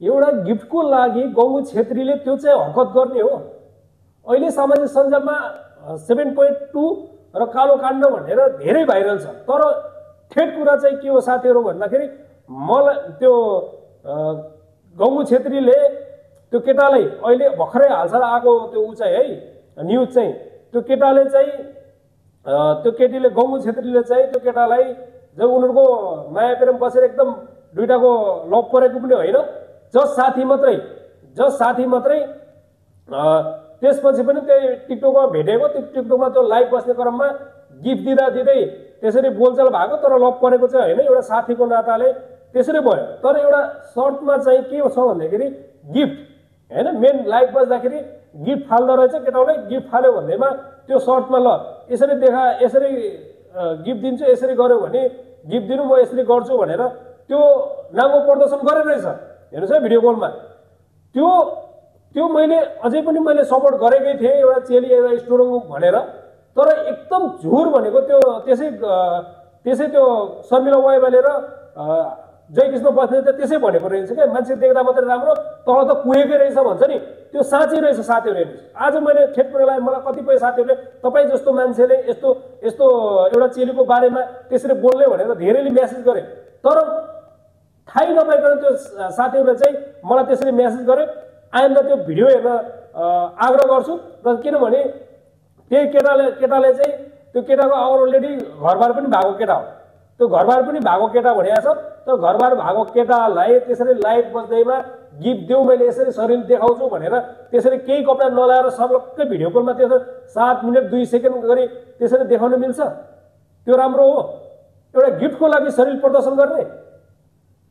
एउटा गिफ्टको लागि गङ्गु छेत्रीले त्यो चाहिँ हरकत गर्ने हो। अहिले सामाजिक सञ्जालमा 7.2 र कालो काण्ड भनेर धेरै भाइरल छ। तर ठेट कुरा चाहिँ के हो साथीहरू भन्दाखेरि मलाई त्यो गङ्गु छेत्रीले त्यो केटालाई अहिले भर्खरै हालसाल आएको त्यो उ चाहिँ है न्युज चाहिँ त्यो केटाले चाहिँ त्यो केटीले गङ्गु छेत्रीले चाहिँ त्यो केटालाई जब उनीहरूको माया प्रेम बसेर एकदम दुईटाको लभ परेको पनि होइन, जस साथी मात्रै त्यसपछि पनि त्यही टिकटकमा भेटेको, त्यो टिकटकमा त्यो लाइभ बस्ने क्रममा गिफ्ट दिँदै त्यसरी बोलचाल भएको, तर लभ परेको चाहिँ होइन, एउटा साथीको नाताले त्यसरी भयो। तर एउटा सर्टमा चाहिँ के छ भन्दाखेरि गिफ्ट होइन, मेन लाइभ बस्दाखेरि गिफ्ट फाल्दो रहेछ केटाउले, गिफ्ट फाल्यो भन्दैमा त्यो सर्टमा ल यसरी यसरी गिफ्ट दिन्छु, यसरी गर्यो भने गिफ्ट दिनु, म यसरी गर्छु भनेर त्यो नाङ्गो प्रदर्शन गरेर रहेछ। हेर्नुहोस् है भिडियो कलमा त्यो मैले अझै पनि मैले सपोर्ट गरेकै थिएँ एउटा चेली एउटा स्टोरङ भनेर, तर एकदम झुर भनेको त्यो त्यसै त्यो शर्मिला वाइवाले र जयकृष्ण बस्नेत त्यसै भनेको रहेछ क्या। मान्छे देख्दा मात्रै राम्रो, तल त कुहेकै रहेछ भन्छ नि, त्यो साँच्चै रहेछ साथीहरू। हेर्नुहोस् आज मैले ठेट कुरा लगाएँ, मलाई कतिपय साथीहरूले तपाईँ जस्तो मान्छेले यस्तो एउटा चेलीको बारेमा त्यसरी बोल्ने भनेर धेरैले म्यासेज गरे, तर थाहै नपाइकन त्यो साथीहरूले चाहिँ मलाई त्यसरी म्यासेज गरे। आइन्दा त्यो भिडियो हेर्न आग्रह गर्छु। र किनभने त्यही केटाले चाहिँ त्यो केटाको अलरेडी घरबार पनि भएको केटा हो, त्यो घरबार पनि भएको केटा भनेको छ। तर घरबार भएको केटालाई त्यसरी लाइभ बस्दैमा गिफ्ट देऊ, मैले यसरी शरीर देखाउँछु भनेर त्यसरी केही कपडा नलाएर सर्लक्कै भिडियो कलमा त्यसरी 7 मिनट 2 सेकेन्ड गरी त्यसरी देखाउन मिल्छ? त्यो राम्रो हो? एउटा गिफ्टको लागि शरीर प्रदर्शन गर्ने?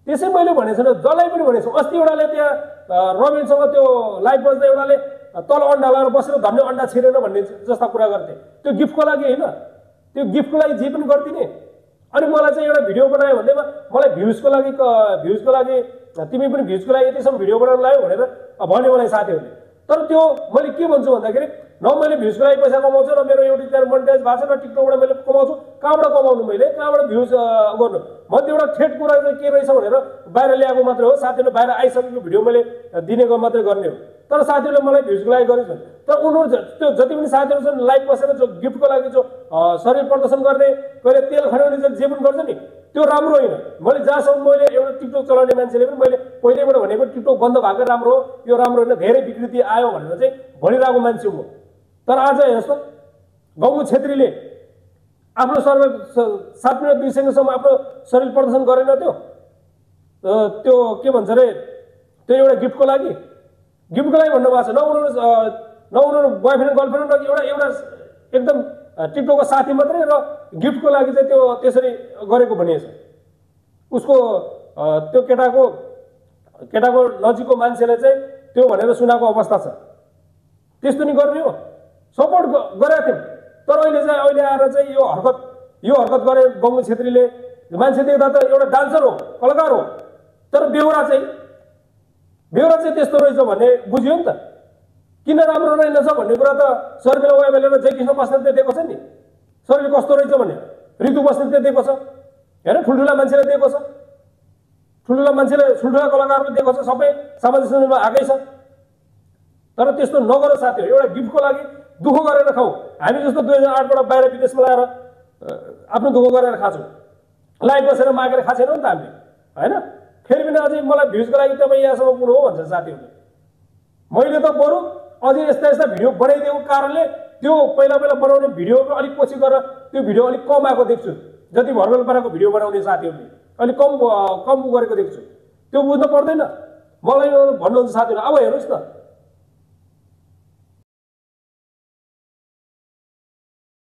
त्यसै मैले भनेको छु, जसलाई पनि भनेको छु। अस्ति एउटाले त्यहाँ रबिनसँग त्यो लाइभ बस्दा एउटाले तल अन्डा लगाएर बसेर धन्य अन्डा छिरेन भन्ने जस्ता कुरा गर्थे। त्यो गिफ्टको लागि होइन, त्यो गिफ्टको लागि जे पनि गरिदिने। अनि मलाई चाहिँ एउटा भिडियो बनायो भन्दैमा मलाई भ्युजको लागि तिमी पनि भ्युजको लागि यतिसम्म भिडियो बनाउन लाग्यो भनेर भन्यो मलाई साथीहरूले। तर त्यो मैले के भन्छु भन्दाखेरि न मैले भ्युजको लागि पैसा कमाउँछु, न मेरो युट्युब च्यानल मोनेटाइज भएको छ, न टिकटकबाट मैले कमाउँछु। कहाँबाट कमाउनु, मैले कहाँबाट भ्युज गर्नु? म त्यो एउटा ठेट कुरा चाहिँ के रहेछ भनेर बाहिर ल्याएको मात्रै हो। साथीहरूले बाहिर आइसकेको भिडियो मैले दिनेको मात्रै गर्ने हो। तर साथीहरूले मलाई भ्युजको लागि गरेछन्। तर उनीहरू त्यो जति पनि साथीहरू छन् लाइभ बसेर जो गिफ्टको लागि जो शरीर प्रदर्शन गर्ने, कहिले तेल खनाउने जे पनि गर्छ नि, त्यो राम्रो होइन। मैले जहाँसम्म मैले एउटा टिकटक चलाउने मान्छेले पनि मैले पहिल्यैबाट भनेको टिकटक बन्द भएको राम्रो हो, यो राम्रो होइन, धेरै विकृति आयो भनेर चाहिँ भनिरहेको मान्छे हो म। तर आज हेर्नुहोस् त, गङ्गु छेत्रीले आफ्नो शरीर 7 मिनट 2 सेकेन्डसम्म आफ्नो शरीर प्रदर्शन गरेन। त्यो के भन्छ अरे, त्यो एउटा गिफ्टको लागि भन्नुभएको छ। न उनीहरू बोयफ्रेन्ड गर्लफ्रेन्ड, एउटा एकदम टिकटकको साथी मात्रै, र गिफ्टको लागि चाहिँ त्यो त्यसरी गरेको भनिएको छ। उसको त्यो केटाको नजिकको मान्छेले चाहिँ त्यो भनेर सुनाएको अवस्था छ। त्यस्तो नि गर्ने हो? सपोर्ट गरेका थियौँ, तर अहिले आएर चाहिँ यो हरकत गरे गङ्गु छेत्रीले। मान्छे देख्दा त एउटा डान्सर हो, कलाकार हो, तर बेहोरा चाहिँ त्यस्तो रहेछ भन्ने बुझ्यो नि त। किन राम्रो रहेनछ भन्ने कुरा त शर्मिला वाइवाले र जयकृष्ण बस्नेतले दिएको छ नि, शरीर कस्तो रहेछ भने। ऋतु बस्नेतले दिएको छ, हेर ठुल्ठुला मान्छेले दिएको छ, ठुल्ठुला कलाकारले दिएको छ, सबै सामाजिक सञ्जालमा आएकै छ। तर त्यस्तो नगर साथीहरू। एउटा गिफ्टको लागि दुःख गरेर खाऊ। हामी जस्तो 2008बाट बाहिर विदेशमा लगाएर आफ्नो दुःख गरेर खान्छौँ, लाइभ बसेर मागेर खाएको छैनौँ नि त हामीले, होइन? फेरि पनि अझै मलाई भ्युजको लागि तपाईँ यहाँसम्म पुग्नु हो भन्छ साथीहरूले। मैले त बरु अझै यस्ता भिडियो बनाइदिएको कारणले त्यो पहिला बनाउने भिडियो अलिक पछि गरेर त्यो भिडियो अलिक कम आएको देख्छु। जति भर्खर पाराको भिडियो बनाउने साथीहरूले अलिक कम गरेको देख्छु। त्यो बुझ्नु पर्दैन मलाई भन्नुहुन्छ साथीहरू। अब हेर्नुहोस् न,